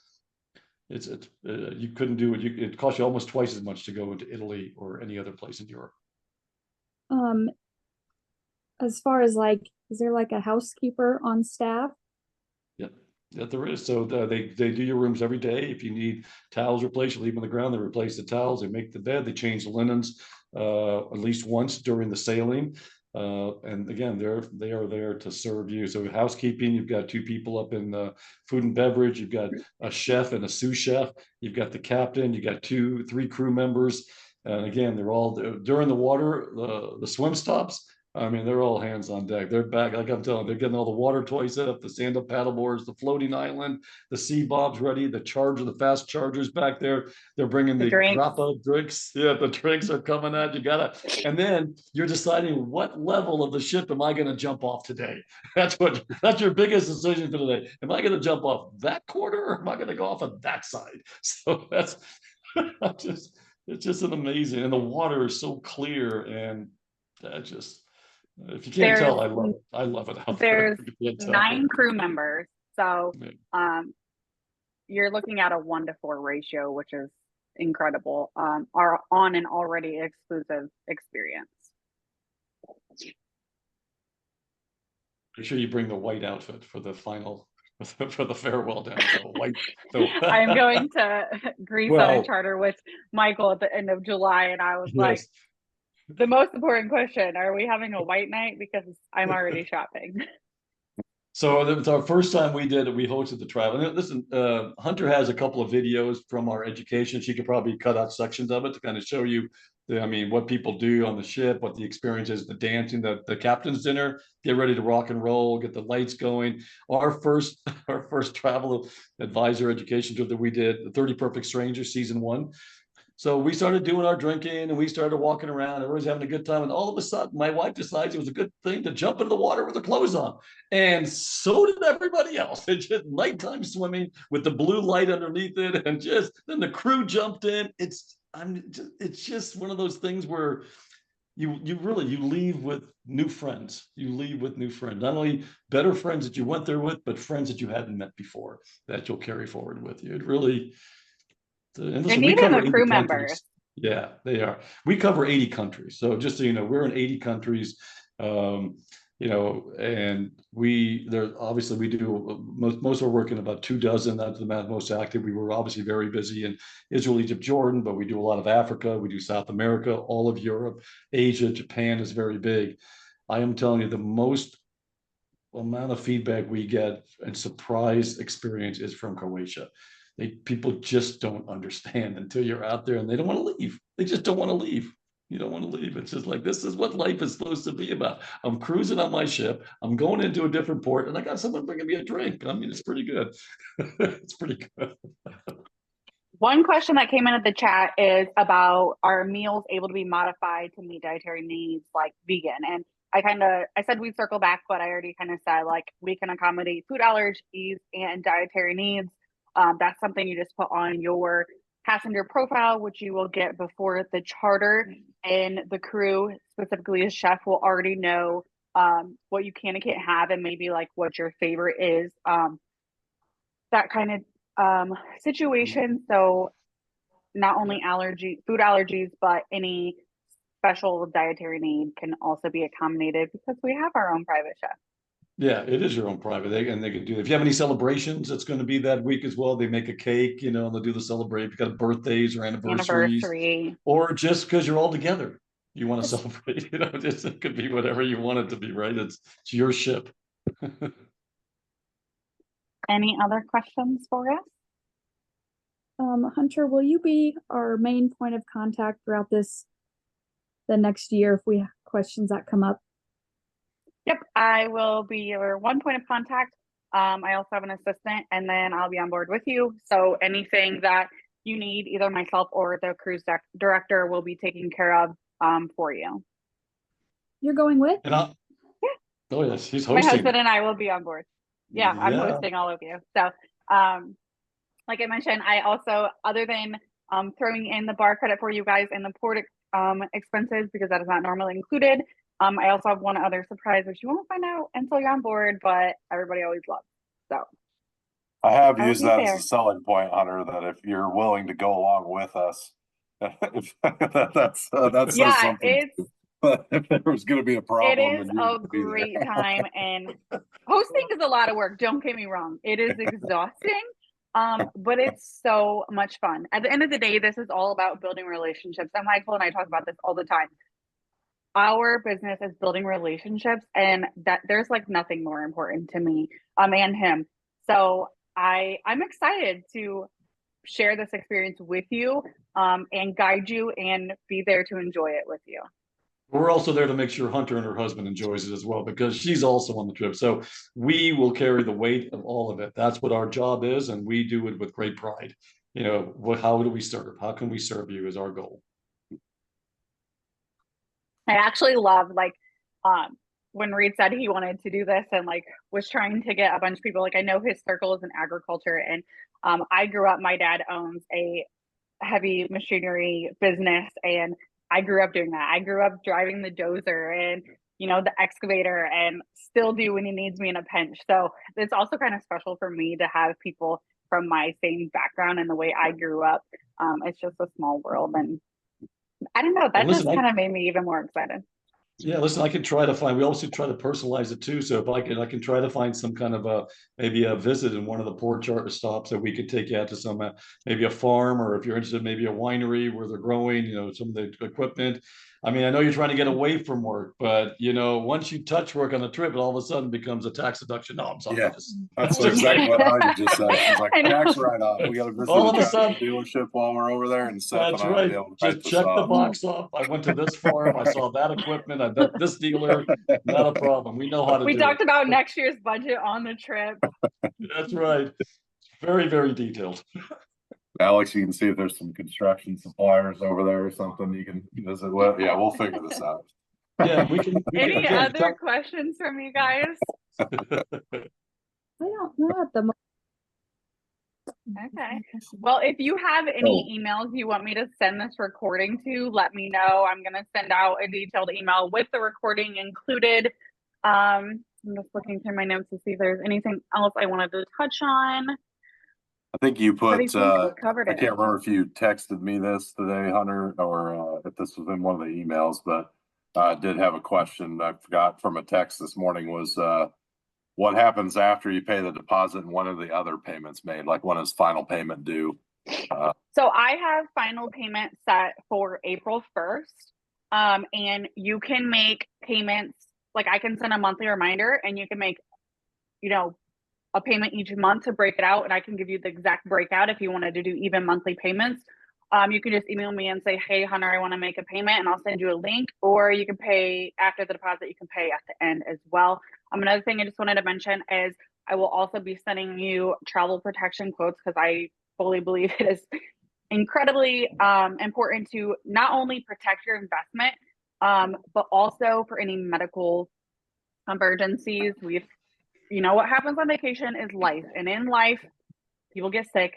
you couldn't do it. It costs you almost twice as much to go into Italy or any other place in Europe. As far as is there like a housekeeper on staff? Yeah, there is. So they do your rooms every day. If you need towels replaced, you leave them on the ground. They replace the towels. They make the bed. They change the linens at least once during the sailing. And again, they are there to serve you. So housekeeping, you've got 2 people up in food and beverage. You've got a chef and a sous chef. You've got the captain. You got 3 crew members. And again, they're all during the water, the swim stops. I mean, they're all hands on deck. They're back, like I'm telling you, they're getting all the water toys set up, the stand-up paddle boards, the floating island, the sea bobs ready, the fast chargers back there. They're bringing the drop-out drinks. Yeah, the drinks are coming out. And then you're deciding what level of the ship am I going to jump off today? That's your biggest decision for today. Am I going to jump off that quarter or am I going to go off of that side? So that's it's just an amazing, and the water is so clear, and that just. If you can't tell, There's I love it. I love it out there. there's If you can't tell. 9 crew members, so Yeah. you're looking at a 1-to-4 ratio, which is incredible. Are on an already exclusive experience. Make sure you bring the white outfit for the final, for the farewell down. The white. I'm going to Greece on a Well, charter with Michael at the end of July, and I was like, yes. the most important question, are we having a white night? Because I'm already shopping. So it was our first time we did it. We hosted the travel. And listen, Hunter has a couple of videos from our education. She could probably cut out sections of it to kind of show you what people do on the ship, what the experience is, the dancing, the captain's dinner, get ready to rock and roll, get the lights going. Our first travel advisor education trip that we did, the 30 Perfect Strangers, season 1. So we started doing our drinking and we started walking around. Everyone's having a good time. And all of a sudden, my wife decides it was a good thing to jump into the water with her clothes on. And so did everybody else. It's just nighttime swimming with the blue light underneath it. And then the crew jumped in. It's just one of those things where you leave with new friends. You leave with new friends, not only better friends that you went there with, but friends that you hadn't met before that you'll carry forward with you. It really. And listen, we even cover the 80 crew countries. members. Yeah, they are. We cover 80 countries. So just so you know, we're in 80 countries. And obviously we do most of our work in about 24. That's the most active. We were obviously very busy in Israel, Egypt, Jordan, but we do a lot of Africa. We do South America, all of Europe, Asia, Japan is very big. I am telling you, the most amount of feedback we get and surprise experience is from Croatia. People just don't understand until you're out there, and they don't want to leave. They just don't want to leave. You don't want to leave. It's just like, this is what life is supposed to be about. I'm cruising on my ship. I'm going into a different port, and I got someone bringing me a drink. I mean, it's pretty good. It's pretty good. One question that came in at the chat is about, are meals able to be modified to meet dietary needs, like vegan? And I said we'd circle back, but I already kind of said, like, we can accommodate food allergies and dietary needs. That's something you just put on your passenger profile, which you will get before the charter, and the crew, specifically the chef, will already know what you can and can't have, and maybe like what your favorite is, that kind of situation. So not only food allergies, but any special dietary need can also be accommodated because we have our own private chef. Yeah, it is your own private. They can do. If you have any celebrations, it's going to be that week as well. They make a cake, and they'll do the celebrate. If you got birthdays or anniversaries, or just because you're all together, you want to celebrate. It could be whatever you want it to be, right? It's your ship. Any other questions for us? Hunter, will you be our main point of contact throughout the next year if we have questions that come up? Yep, I will be your one point of contact. I also have an assistant, and then I'll be on board with you. So anything that you need, either myself or the cruise director will be taking care of for you. You're going with? And yeah. Oh yes, he's hosting. My husband and I will be on board. Yeah, I'm hosting all of you. So like I mentioned, I also, other than throwing in the bar credit for you guys and the port expenses, because that is not normally included, I also have one other surprise, which you won't find out until you're on board, but everybody always loves. So I have used that as a selling point, Hunter, that if you're willing to go along with us, that's yeah, something. If there was going to be a problem, it is a great time, and hosting is a lot of work. Don't get me wrong; it is exhausting, but it's so much fun. At the end of the day, this is all about building relationships. And Michael and I talk about this all the time. Our business is building relationships, and that there's like nothing more important to me and him. So I'm excited to share this experience with you and guide you and be there to enjoy it with you. We're also there to make sure Hunter and her husband enjoys it as well, because she's also on the trip. So we will carry the weight of all of it. That's what our job is, and we do it with great pride. How do we serve? How can we serve you is our goal. I actually love, like, when Reed said he wanted to do this and like was trying to get a bunch of people, like, I know his circle is in agriculture, and I grew up, my dad owns a heavy machinery business, and I grew up doing that. I grew up driving the dozer, and the excavator and still do when he needs me in a pinch. So it's also kind of special for me to have people from my same background and the way I grew up. It's just a small world, and I don't know, that Well, listen, just kind of made me even more excited. Yeah, listen, I can try to find, we also try to personalize it too. So if I can try to find some kind of maybe a visit in one of the port charter stops that we could take you out to some, maybe a farm, or if you're interested, maybe a winery where they're growing, some of the equipment. I mean, I know you're trying to get away from work, but once you touch work on the trip, it all of a sudden becomes a tax deduction. No, I'm sorry. Yeah, that's exactly what I just said. She's like, I know. tax write-off. We got to visit All the of a sudden- dealership while we're over there, and Seth That's and I will right. be able to Just type this check the off. box off. I went to this farm. I saw that equipment. I bet this dealer. Not a problem. We know how to We do talked it. about next year's budget on the trip. That's right. Very, very detailed. Alex, you can see if there's some construction suppliers over there or something you can visit with. Yeah, we'll figure this out. Yeah, we can. Any again, other questions from you guys? I don't know at the moment. Okay. Well, if you have any emails you want me to send this recording to, let me know. I'm going to send out a detailed email with the recording included. I'm just looking through my notes to see if there's anything else I wanted to touch on. I think you put, I think we covered I it. can't remember if you texted me this today, Hunter, or if this was in one of the emails, but I did have a question I forgot from a text this morning was, what happens after you pay the deposit and when are the other payments made? Like when is final payment due? So I have final payment set for April 1st. And you can make payments, like I can send a monthly reminder and you can make, a payment each month to break it out. And I can give you the exact breakout if you wanted to do even monthly payments. You can just email me and say, hey, Hunter, I want to make a payment, and I'll send you a link, or you can pay after the deposit. You can pay at the end as well. Another thing I just wanted to mention is I will also be sending you travel protection quotes, because I fully believe it is incredibly important to not only protect your investment, but also for any medical emergencies. What happens on vacation is life, and in life, people get sick,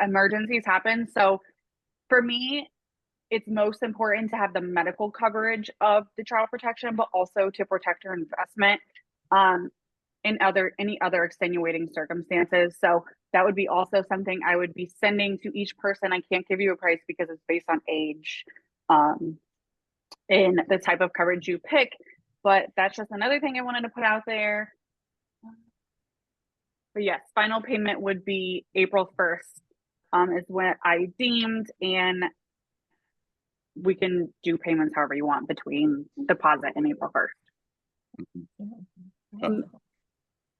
emergencies happen. So for me, it's most important to have the medical coverage of the travel protection, but also to protect your investment in any other extenuating circumstances. So that would be also something I would be sending to each person. I can't give you a price because it's based on age in the type of coverage you pick, but that's just another thing I wanted to put out there. But yes, final payment would be April 1st is when I deemed, and we can do payments however you want between deposit and April 1st.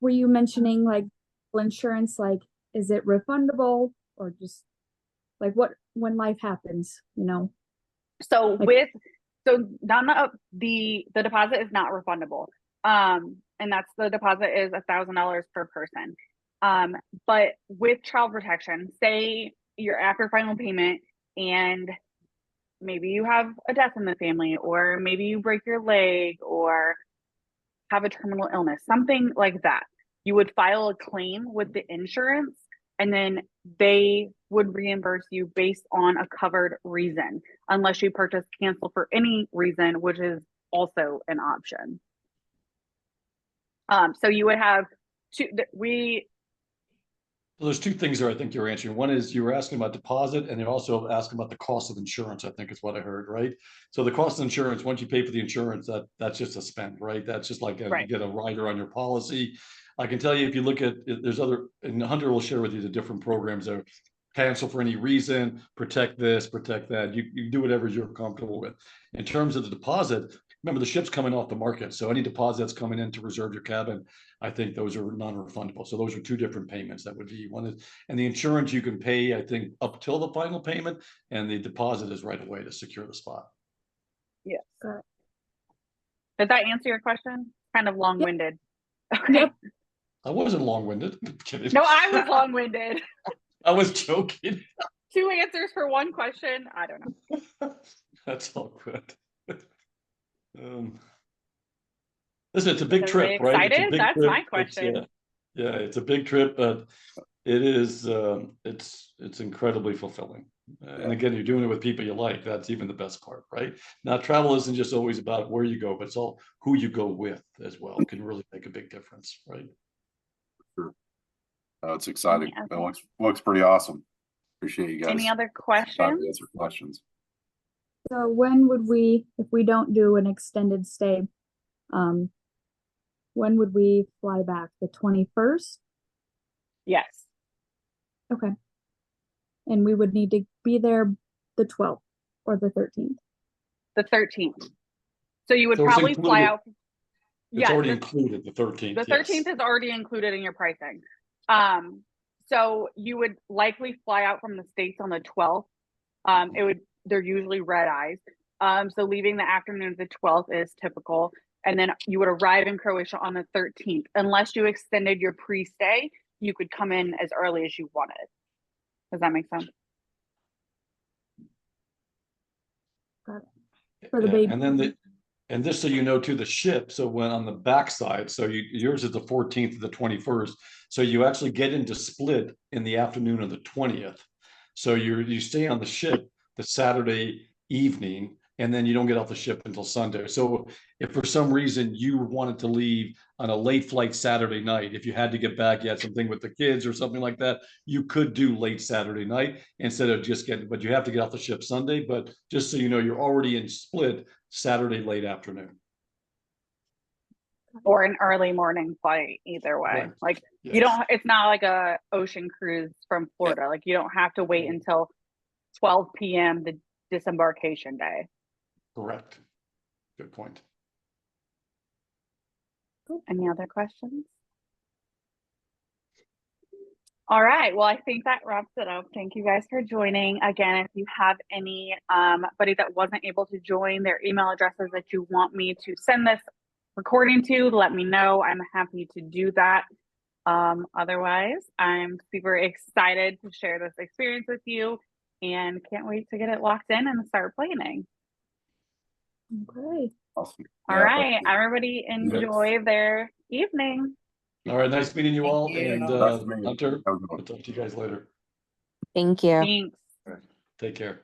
Were you mentioning like insurance, like is it refundable or just like what when life happens, So none of the deposit is not refundable. And that's the deposit is $1,000 per person. But with child protection, say you're after final payment and maybe you have a death in the family, or maybe you break your leg or have a terminal illness, something like that. You would file a claim with the insurance, and then they would reimburse you based on a covered reason, unless you purchase cancel for any reason, which is also an option. So you would have there's two things there I think you're answering. One is you were asking about deposit, and you're also asking about the cost of insurance, I think is what I heard, right? So the cost of insurance, once you pay for the insurance, that's just a spend, right? That's just like you get a rider on your policy. I can tell you, if you look at, there's other, and Hunter will share with you the different programs that are cancel for any reason, protect this, protect that. You do whatever you're comfortable with. In terms of the deposit, remember the ship's coming off the market. So any deposit that's coming in to reserve your cabin, I think those are non-refundable. So those are two different payments. That would be one is, and the insurance you can pay, I think, up till the final payment, and the deposit is right away to secure the spot. Yes. Did that answer your question? Kind of long-winded. Okay. Yep. I wasn't long-winded. No, I was long-winded. I was joking. 2 answers for one question. I don't know. That's all good. Listen, it's a big trip, right? It's a big That's trip. my question. Yeah, it's a big trip, but it is it's incredibly fulfilling. And again, you're doing it with people you like. That's even the best part, right? Now, travel isn't just always about where you go, but it's all who you go with as well. It can really make a big difference, right? Sure. Oh, it's exciting. Any It other- looks pretty awesome. Appreciate you guys. Any other Time questions? to answer questions. So when would we, if we don't do an extended stay, when would we fly back? The 21st? Yes. Okay. And we would need to be there the 12th or the 13th. The 13th. So you would So it's probably fly included. out. It's Yeah, already the- included, the 13th. The 13th is already included in your pricing. So you would likely fly out from the States on the 12th. They're usually red eyes. So leaving the afternoon of the 12th is typical. And then you would arrive in Croatia on the 13th. Unless you extended your pre-stay, you could come in as early as you wanted. Does that make sense? For the baby. And then and just so you know too, the ship, so when on the backside, so yours is the 14th to the 21st. So you actually get into Split in the afternoon of the 20th. So you stay on the ship the Saturday evening, and then you don't get off the ship until Sunday. So if for some reason you wanted to leave on a late flight Saturday night, if you had to get back, you had something with the kids or something like that, you could do late Saturday night instead of just getting, but you have to get off the ship Sunday. But just so you know, you're already in Split Saturday late afternoon. Or an early morning flight, either way. Right. Like Yes. you don't, it's not like a ocean cruise from Florida. Like you don't have to wait until 12 p.m. the disembarkation day. Correct. Good point. Any other questions? All right. Well, I think that wraps it up. Thank you guys for joining. Again, if you have anybody that wasn't able to join, their email addresses that you want me to send this recording to, let me know. I'm happy to do that. Otherwise, I'm super excited to share this experience with you and can't wait to get it locked in and start planning. Okay. Awesome. All Yeah, right. thank you. Everybody enjoy their evening. All right. Nice meeting you all. you. And Nice to meet you. Hunter, Have a good one. I'll talk to you guys later. Thank you. Thanks. Take care.